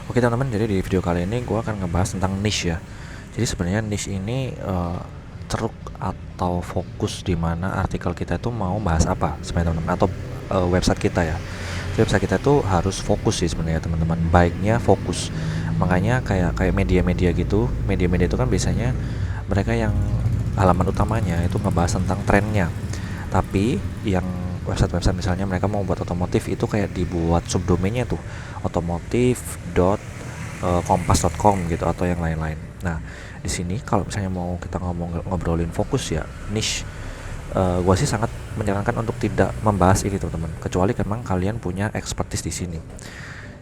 Oke teman-teman, jadi di video kali ini gue akan ngebahas tentang niche ya. Jadi sebenarnya niche ini ceruk atau fokus di mana artikel kita itu mau bahas apa sebenarnya teman-teman, atau website kita ya. Jadi website kita itu harus fokus sih sebenarnya teman-teman. Baiknya fokus. Makanya kayak media-media gitu, media-media itu kan biasanya mereka yang halaman utamanya itu ngebahas tentang trennya. Tapi yang website-website misalnya mereka mau buat otomotif itu kayak dibuat subdomainnya tuh otomotif.kompas.com gitu atau yang lain-lain. Nah, di sini kalau misalnya mau kita ngobrolin fokus ya, niche, gue sih sangat menyarankan untuk tidak membahas ini teman-teman, kecuali memang kalian punya expertise di sini.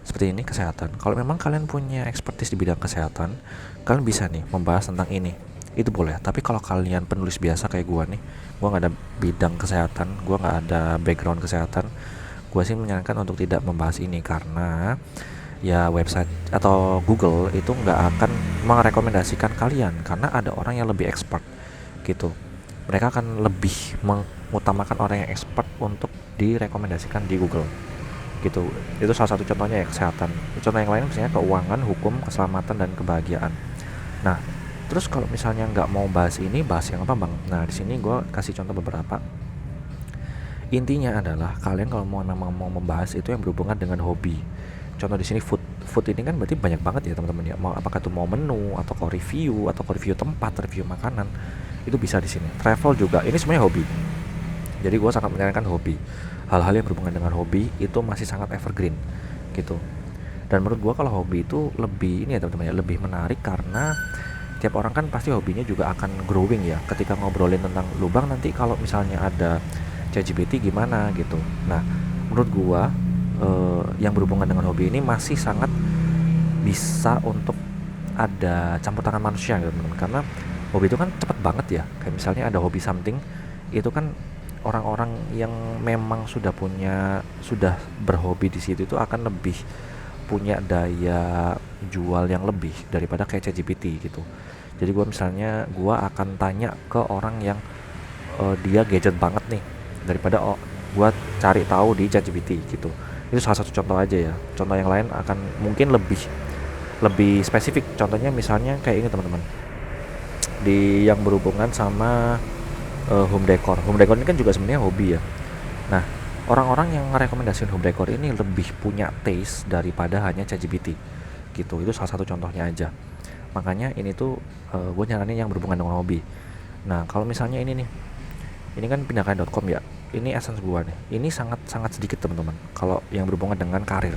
Seperti ini kesehatan. Kalau memang kalian punya expertise di bidang kesehatan, kalian bisa nih membahas tentang ini. Itu boleh. Tapi kalau kalian penulis biasa kayak gue nih, gue nggak ada bidang kesehatan, gue nggak ada background kesehatan, gue sih menyarankan untuk tidak membahas ini karena ya website atau Google itu nggak akan merekomendasikan kalian karena ada orang yang lebih expert gitu. Mereka akan lebih mengutamakan orang yang expert untuk direkomendasikan di Google gitu. Itu salah satu contohnya ya, kesehatan. Contoh yang lain misalnya keuangan, hukum, keselamatan, dan kebahagiaan. Nah, terus kalau misalnya nggak mau bahas ini, bahas yang apa bang? Nah, di sini gue kasih contoh beberapa. Intinya adalah kalian kalau memang mau membahas itu yang berhubungan dengan hobi. Contoh di sini food ini kan berarti banyak banget ya teman-teman ya. Mau apakah itu mau menu atau review tempat, review makanan, itu bisa di sini. Travel juga. Ini semuanya hobi. Jadi gue sangat menyarankan hobi. Hal-hal yang berhubungan dengan hobi itu masih sangat evergreen gitu. Dan menurut gue kalau hobi itu lebih ini ya teman-teman ya, lebih menarik karena tiap orang kan pasti hobinya juga akan growing ya. Ketika ngobrolin tentang lubang nanti kalau misalnya ada ChatGPT gimana gitu. Nah, menurut gua yang berhubungan dengan hobi ini masih sangat bisa untuk ada campur tangan manusia gitu teman-teman. Karena hobi itu kan cepet banget ya. Kayak misalnya ada hobi something, itu kan orang-orang yang memang sudah berhobi di situ itu akan lebih punya daya jual yang lebih daripada kayak ChatGPT gitu. Jadi gue akan tanya ke orang yang dia gadget banget nih daripada gue cari tahu di ChatGPT gitu. Itu salah satu contoh aja ya. Contoh yang lain akan mungkin lebih lebih spesifik. Contohnya misalnya kayak ini teman-teman, di yang berhubungan sama home decor. Home decor ini kan juga sebenarnya hobi ya. Nah, orang-orang yang merekomendasikan home decor ini lebih punya taste daripada hanya ChatGPT gitu. Itu salah satu contohnya aja. Makanya ini tuh gue nyaranin yang berhubungan dengan hobi. Nah, kalau misalnya ini kan pindahkan.com ya. Ini essence gua nih. Ini sangat sedikit teman-teman. Kalau yang berhubungan dengan karir.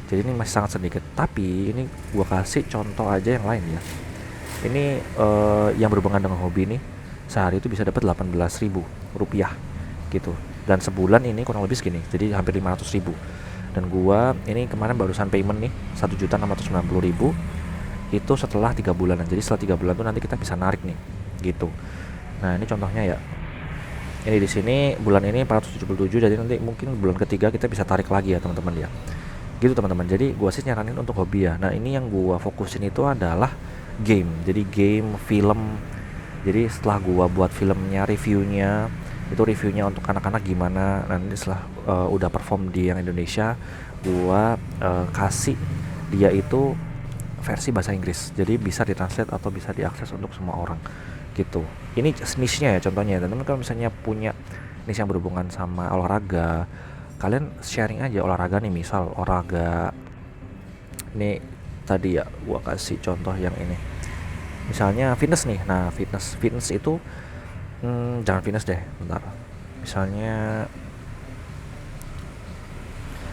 Jadi ini masih sangat sedikit. Tapi ini gua kasih contoh aja yang lain ya. Ini yang berhubungan dengan hobi nih. Sehari itu bisa dapat 18.000 rupiah gitu. Dan sebulan ini kurang lebih segini. Jadi hampir 500.000. Dan gua ini kemarin barusan payment nih 1.690.000 itu setelah 3 bulanan. Jadi setelah 3 bulan tuh nanti kita bisa narik nih gitu. Nah, ini contohnya ya. Ini di sini bulan ini 477, jadi nanti mungkin bulan ketiga kita bisa tarik lagi ya teman-teman ya. Gitu teman-teman. Jadi gua sih nyaranin untuk hobi ya. Nah, ini yang gua fokusin itu adalah game. Jadi game, film. Jadi setelah gua buat filmnya, reviewnya, itu reviewnya untuk anak-anak gimana. Nanti setelah udah perform di yang Indonesia, gua kasih dia itu versi bahasa Inggris. Jadi bisa ditranslate atau bisa diakses untuk semua orang gitu. Ini niche-nya ya contohnya. Teman-teman kalau misalnya punya niche yang berhubungan sama olahraga, kalian sharing aja olahraga nih, misal olahraga ini tadi ya gua kasih contoh yang ini. Misalnya fitness nih. Nah, fitness itu jangan fitness deh, bentar. Misalnya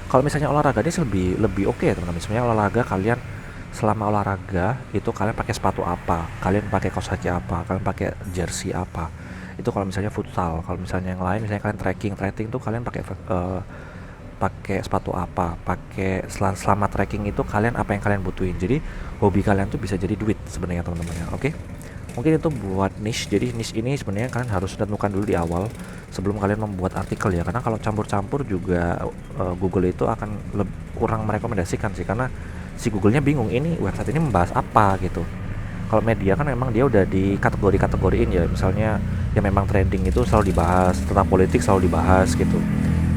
kalau misalnya olahraga ini lebih lebih oke ya teman-teman. Misalnya olahraga kalian selama olahraga itu kalian pakai sepatu apa, kalian pakai kaos kaki apa, kalian pakai jersey apa. Itu kalau misalnya futsal. Kalau misalnya yang lain, misalnya kalian trekking tuh kalian pakai sepatu apa, pakai selama trekking itu kalian apa yang kalian butuhin. Jadi hobi kalian tuh bisa jadi duit sebenarnya teman-teman ya. Oke, mungkin itu buat niche. Jadi niche ini sebenarnya kalian harus tentukan dulu di awal sebelum kalian membuat artikel ya, karena kalau campur-campur juga Google itu akan kurang merekomendasikan sih, karena si Google-nya bingung ini website ini membahas apa gitu. Kalau media kan memang dia udah di kategoriin ya, misalnya yang memang trending itu selalu dibahas, tentang politik selalu dibahas gitu.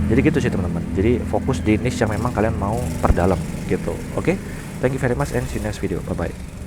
Jadi gitu sih teman-teman. Jadi fokus di niche yang memang kalian mau perdalam gitu. Oke? Thank you very much and see you next video. Bye bye.